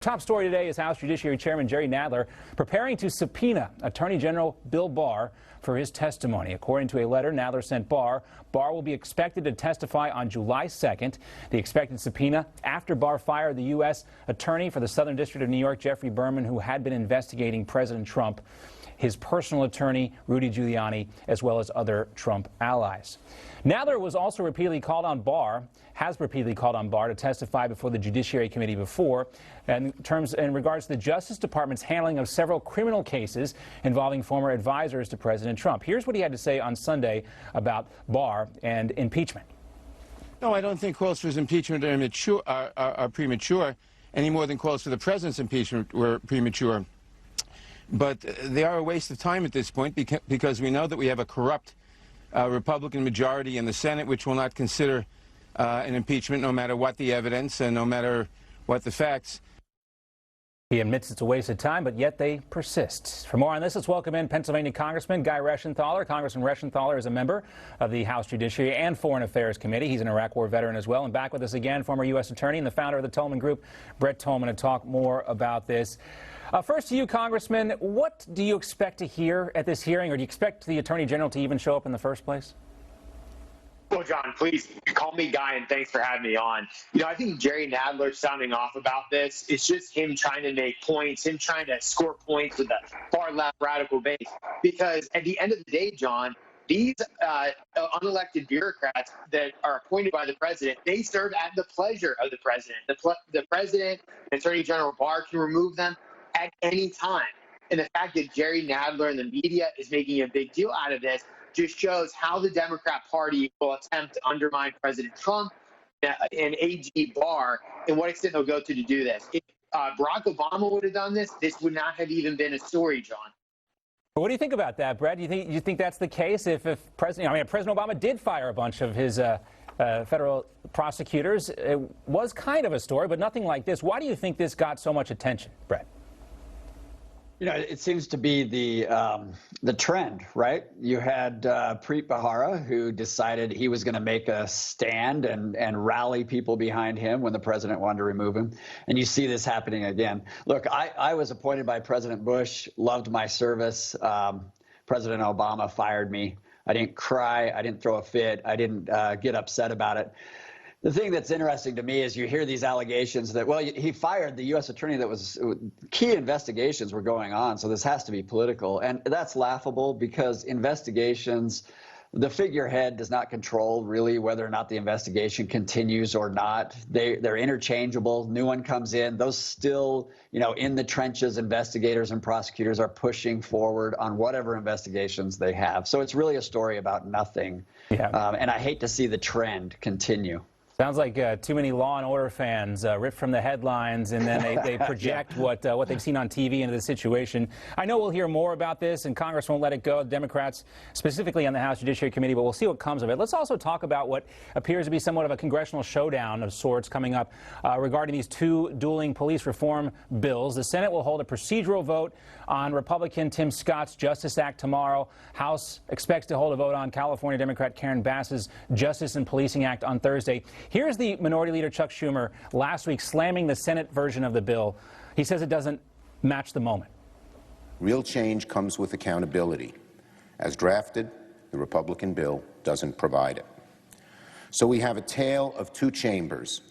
Top story today is House Judiciary Chairman Jerry Nadler preparing to subpoena Attorney General Bill Barr for his testimony. According to a letter Nadler sent Barr, Barr will be expected to testify on July 2nd. The expected subpoena after Barr fired the U.S. Attorney for the Southern District of New York, Jeffrey Berman, who had been investigating President Trump, his personal attorney, Rudy Giuliani, as well as other Trump allies. Nadler was also repeatedly called on Barr, to testify before the Judiciary Committee before, in regards to the Justice Department's handling of several criminal cases involving former advisors to President Trump. Here's what he had to say on Sunday about Barr and impeachment. No, I don't think calls for his impeachment are premature, any more than calls for the president's impeachment were premature. But they are a waste of time at this point because we know that we have a corrupt Republican majority in the Senate, which will not consider an impeachment no matter what the evidence and no matter what the facts. He admits it's a waste of time, but yet they persist. For more on this, let's welcome in Pennsylvania Congressman Guy Reschenthaler. Congressman Reschenthaler is a member of the House Judiciary and Foreign Affairs Committee. He's an Iraq War veteran as well. And back with us again, former U.S. Attorney and the founder of the Tolman Group, Brett Tolman, to talk more about this. First to you, Congressman, what do you expect to hear at this hearing, or do you expect the Attorney General to even show up in the first place? Well, John, please call me Guy, and thanks for having me on. You know, I think Jerry Nadler sounding off about this is just him trying to make points, him trying to score points with the far-left radical base. Because at the end of the day, John, these unelected bureaucrats that are appointed by the president, they serve at the pleasure of the president. The president and Attorney General Barr can remove them at any time. And the fact that Jerry Nadler and the media is making a big deal out of this just shows how the Democrat Party will attempt to undermine President Trump and AG Barr, and what extent they'll go to do this. If Barack Obama would have done this, this would not have even been a story, John. What do you think about that, Brad? Do you think that's the case? If President Obama did fire a bunch of his federal prosecutors, it was kind of a story, but nothing like this. Why do you think this got so much attention, Brad? You know, it seems to be the trend, right? You had Preet Bharara, who decided he was going to make a stand and rally people behind him when the president wanted to remove him. And you see this happening again. Look, I was appointed by President Bush, loved my service. President Obama fired me. I didn't cry. I didn't throw a fit. I didn't get upset about it. The thing that's interesting to me is you hear these allegations that, well, he fired the U.S. attorney that was key investigations were going on, so this has to be political. And that's laughable because investigations, the figurehead does not control really whether or not the investigation continues or not. They're interchangeable. New one comes in. Those still, you know, in the trenches, investigators and prosecutors are pushing forward on whatever investigations they have. So it's really a story about nothing. Yeah. And I hate to see the trend continue. Sounds like too many Law and Order fans ripped from the headlines, and then they project what they've seen on TV into the situation. I know we'll hear more about this, and Congress won't let it go. Democrats, specifically on the House Judiciary Committee, but we'll see what comes of it. Let's also talk about what appears to be somewhat of a congressional showdown of sorts coming up regarding these two dueling police reform bills. The Senate will hold a procedural vote on Republican Tim Scott's Justice Act tomorrow. House expects to hold a vote on California Democrat Karen Bass's Justice and Policing Act on Thursday. Here's the Minority Leader Chuck Schumer last week slamming the Senate version of the bill. He says it doesn't match the moment. Real change comes with accountability. As drafted, the Republican bill doesn't provide it. So we have a tale of two chambers,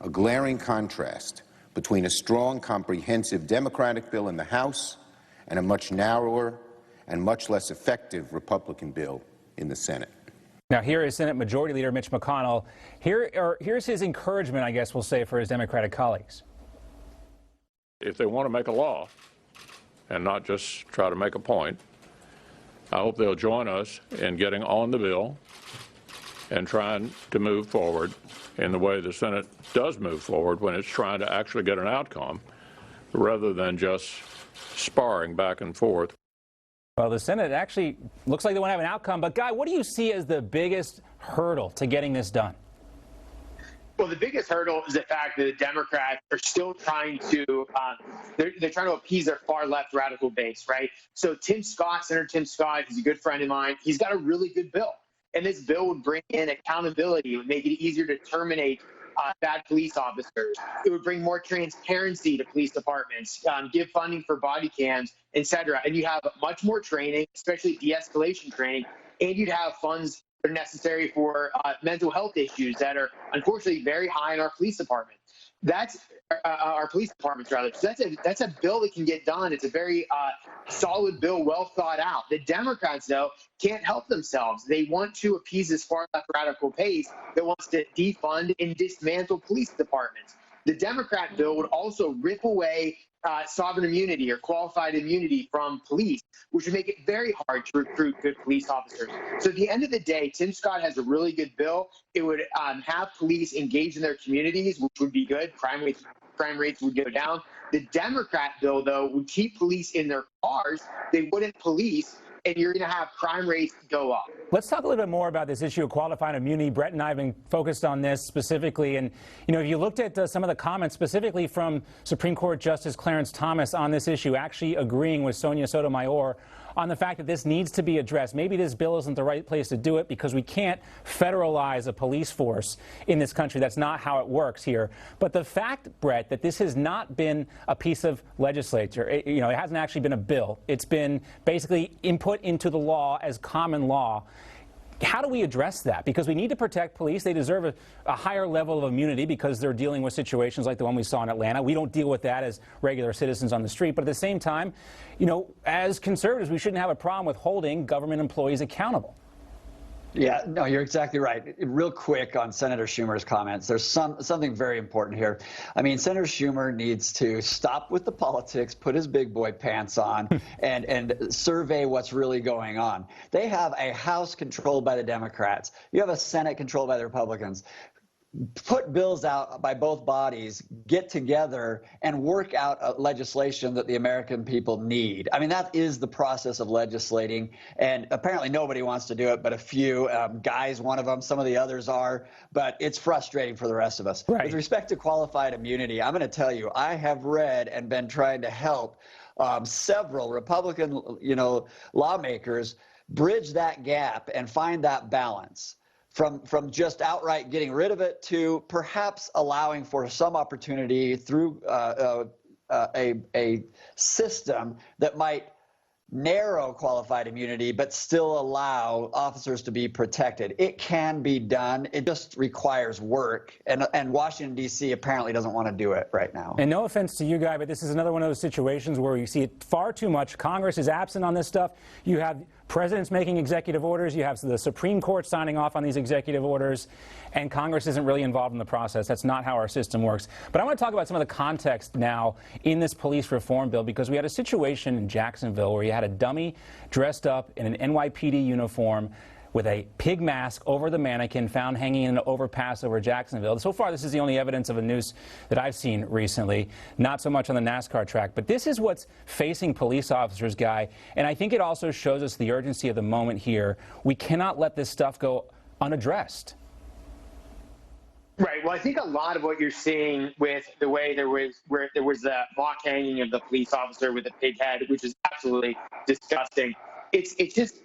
a glaring contrast between a strong, comprehensive Democratic bill in the House and a much narrower and much less effective Republican bill in the Senate. Now, here is Senate Majority Leader Mitch McConnell. Here's his encouragement, I guess we'll say, for his Democratic colleagues. If they want to make a law and not just try to make a point, I hope they'll join us in getting on the bill and trying to move forward in the way the Senate does move forward when it's trying to actually get an outcome rather than just sparring back and forth. Well, the Senate actually looks like they want to have an outcome. But, Guy, what do you see as the biggest hurdle to getting this done? Well, the biggest hurdle is the fact that the Democrats are still trying to they're trying to appease their far left radical base, right? So Tim Scott, Senator Tim Scott, he's a good friend of mine. He's got a really good bill. And this bill would bring in accountability. It would make it easier to terminate bad police officers. It would bring more transparency to police departments, give funding for body cams, etc. And you have much more training, especially de-escalation training, and you'd have funds that are necessary for mental health issues that are unfortunately very high in our police department. That's our police departments, rather. So that's a bill that can get done. It's a very solid bill, well thought out. The Democrats, though, can't help themselves. They want to appease this far left radical base that wants to defund and dismantle police departments. The Democrat bill would also rip away sovereign immunity or qualified immunity from police, which would make it very hard to recruit good police officers. So at the end of the day, Tim Scott has a really good bill. It would have police engage in their communities, which would be good. Crime rates would go down. The Democrat bill, though, would keep police in their cars. They wouldn't police, and you're going to have crime rates go up. Let's talk a little bit more about this issue of qualified immunity. Brett and I have been focused on this specifically. And, you know, if you looked at some of the comments specifically from Supreme Court Justice Clarence Thomas on this issue, actually agreeing with Sonia Sotomayor on the fact that this needs to be addressed. Maybe this bill isn't the right place to do it because we can't federalize a police force in this country. That's not how it works here. But the fact, Brett, that this has not been a piece of legislature, it hasn't actually been a bill. It's been basically input into the law as common law. How do we address that? Because we need to protect police. They deserve a higher level of immunity because they're dealing with situations like the one we saw in Atlanta. We don't deal with that as regular citizens on the street. But at the same time, as conservatives, we shouldn't have a problem with holding government employees accountable. Yeah, no, you're exactly right. Real quick on Senator Schumer's comments, there's something very important here. I mean, Senator Schumer needs to stop with the politics, put his big boy pants on, and survey what's really going on. They have a House controlled by the Democrats. You have a Senate controlled by the Republicans. Put bills out by both bodies, get together, and work out legislation that the American people need. I mean, that is the process of legislating, and apparently nobody wants to do it but a few. Guy's one of them, some of the others are, but it's frustrating for the rest of us. Right. With respect to qualified immunity, I'm going to tell you, I have read and been trying to help several Republican, lawmakers bridge that gap and find that balance. From just outright getting rid of it to perhaps allowing for some opportunity through a system that might narrow qualified immunity but still allow officers to be protected. It can be done. It just requires work, and Washington, D.C. apparently doesn't want to do it right now. And no offense to you, Guy, but this is another one of those situations where you see it far too much. Congress is absent on this stuff. You have presidents making executive orders. You have the Supreme Court signing off on these executive orders, and Congress isn't really involved in the process. That's not how our system works. But I want to talk about some of the context now in this police reform bill, because we had a situation in Jacksonville where you had a dummy dressed up in an NYPD uniform with a pig mask over the mannequin found hanging in an overpass over Jacksonville. So far, this is the only evidence of a noose that I've seen recently, not so much on the NASCAR track. But this is what's facing police officers, Guy, and I think it also shows us the urgency of the moment here. We cannot let this stuff go unaddressed. Right. Well, I think a lot of what you're seeing with the way there was the mock hanging of the police officer with a pig head, which is absolutely disgusting. It's just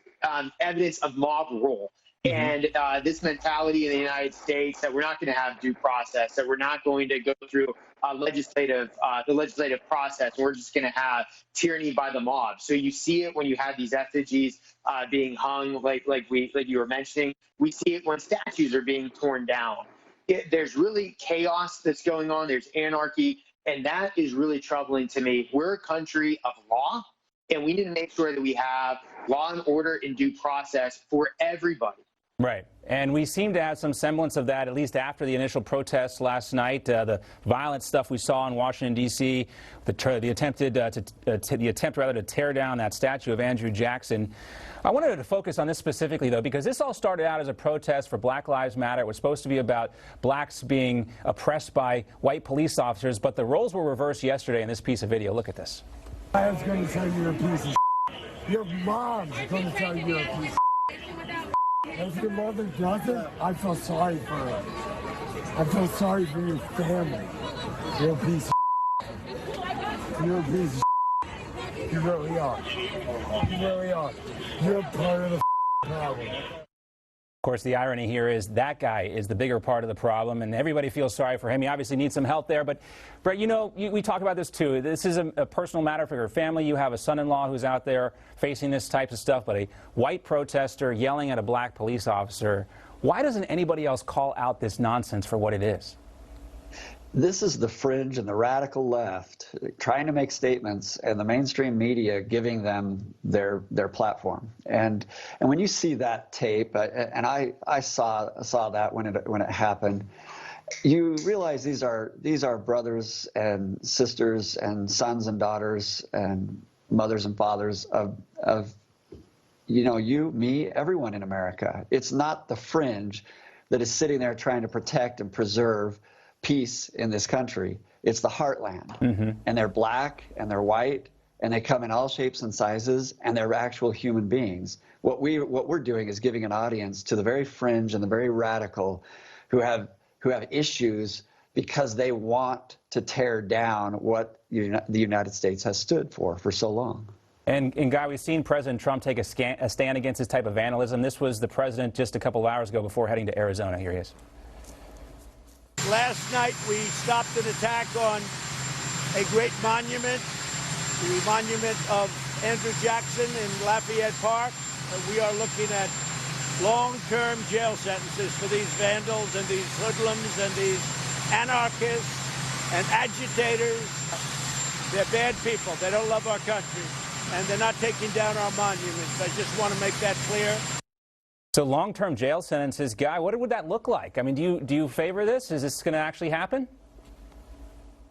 evidence of mob rule. And this mentality in the United States that we're not going to have due process, that we're not going to go through the legislative process. We're just going to have tyranny by the mob. So you see it when you have these effigies being hung, like you were mentioning. We see it when statues are being torn down. There's really chaos that's going on. There's anarchy, and that is really troubling to me. We're a country of law, and we need to make sure that we have law and order and due process for everybody. Right. And we seem to have some semblance of that, at least after the initial protests last night, the violent stuff we saw in Washington, D.C., the attempt to tear down that statue of Andrew Jackson. I wanted to focus on this specifically, though, because this all started out as a protest for Black Lives Matter. It was supposed to be about blacks being oppressed by white police officers, but the roles were reversed yesterday in this piece of video. Look at this. I was going to tell you you're a piece of shit. Your mom's going to tell you you're a piece of shit. If your mother doesn't, I feel sorry for her. I feel sorry for your family. You're a piece of shit. You're a piece of shit. You really are. You really are. You're part of the problem. course, the irony here is that guy is the bigger part of the problem, and everybody feels sorry for him. He obviously needs some help there. But, Brett, we talk about this, too. This is a personal matter for your family. You have a son-in-law who's out there facing this type of stuff, but a white protester yelling at a black police officer. Why doesn't anybody else call out this nonsense for what it is? This is the fringe and the radical left trying to make statements, and the mainstream media giving them their platform. And when you see that tape, and I saw that when it happened, you realize these are brothers and sisters and sons and daughters and mothers and fathers of you, me, everyone in America. It's not the fringe that is sitting there trying to protect and preserve peace in this country. It's the heartland. Mm-hmm. And they're black and they're white and they come in all shapes and sizes and they're actual human beings. What we're doing is giving an audience to the very fringe and the very radical who have issues because they want to tear down what the United States has stood for so long. And Guy, we've seen President Trump take a stand against this type of vandalism. This was the president just a couple of hours ago before heading to Arizona. Here he is. Last night we stopped an attack on a great monument, the monument of Andrew Jackson in Lafayette Park. We are looking at long-term jail sentences for these vandals and these hoodlums and these anarchists and agitators. They're bad people. They don't love our country, and they're not taking down our monuments. I just want to make that clear. So long-term jail sentences, Guy, what would that look like? I mean, do you favor this? Is this going to actually happen?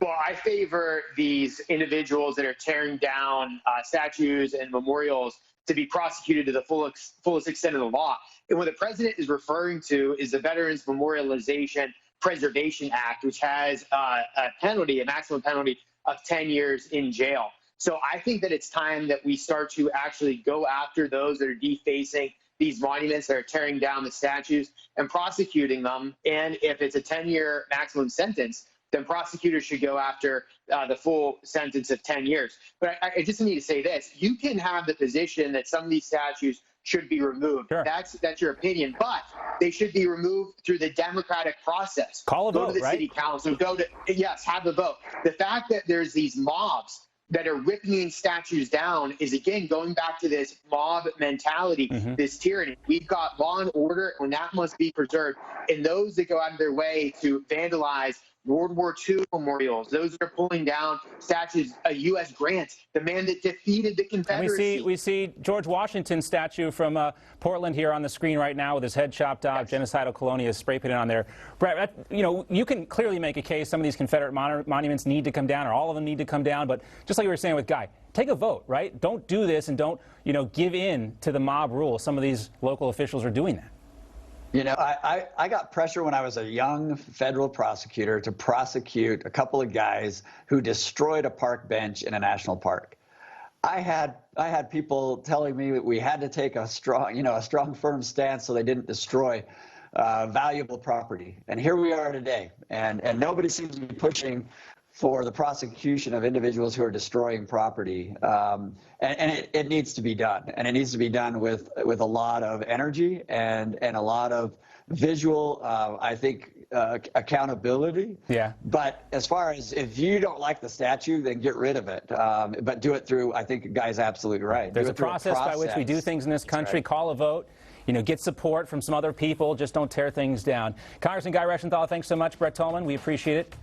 Well, I favor these individuals that are tearing down statues and memorials to be prosecuted to the fullest extent of the law. And what the president is referring to is the Veterans Memorialization Preservation Act, which has a maximum penalty of 10 years in jail. So I think that it's time that we start to actually go after those that are defacing these monuments, that are tearing down the statues and prosecuting them. And if it's a 10-year maximum sentence, then prosecutors should go after the full sentence of 10 years. But I just need to say this. You can have the position that some of these statues should be removed. Sure. That's your opinion, but they should be removed through the democratic process. Call a vote, go to the right? City council, have a vote. The fact that there's these mobs that are ripping these statues down is, again, going back to this mob mentality, this tyranny. We've got law and order, and that must be preserved. And those that go out of their way to vandalize World War II memorials, those that are pulling down statues, U.S. Grant, the man that defeated the Confederacy. We see George Washington's statue from Portland here on the screen right now with his head chopped off, yes. Genocidal Colonia spray painted on there. Brett, you can clearly make a case some of these Confederate monuments need to come down, or all of them need to come down, but just like you were saying with Guy, take a vote, right? Don't do this and don't, give in to the mob rule. Some of these local officials are doing that. I got pressure when I was a young federal prosecutor to prosecute a couple of guys who destroyed a park bench in a national park. I had people telling me that we had to take a strong, firm stance so they didn't destroy valuable property. And here we are today, and nobody seems to be pushing for the prosecution of individuals who are destroying property. And it needs to be done. And it needs to be done with a lot of energy and a lot of visual, accountability. Yeah. But as far as if you don't like the statue, then get rid of it. But do it through, I think Guy's absolutely right. There's a process by which we do things in this country. Right. Call a vote. Get support from some other people. Just don't tear things down. Congressman Guy Reschenthaler, thanks so much. Brett Tolman, we appreciate it.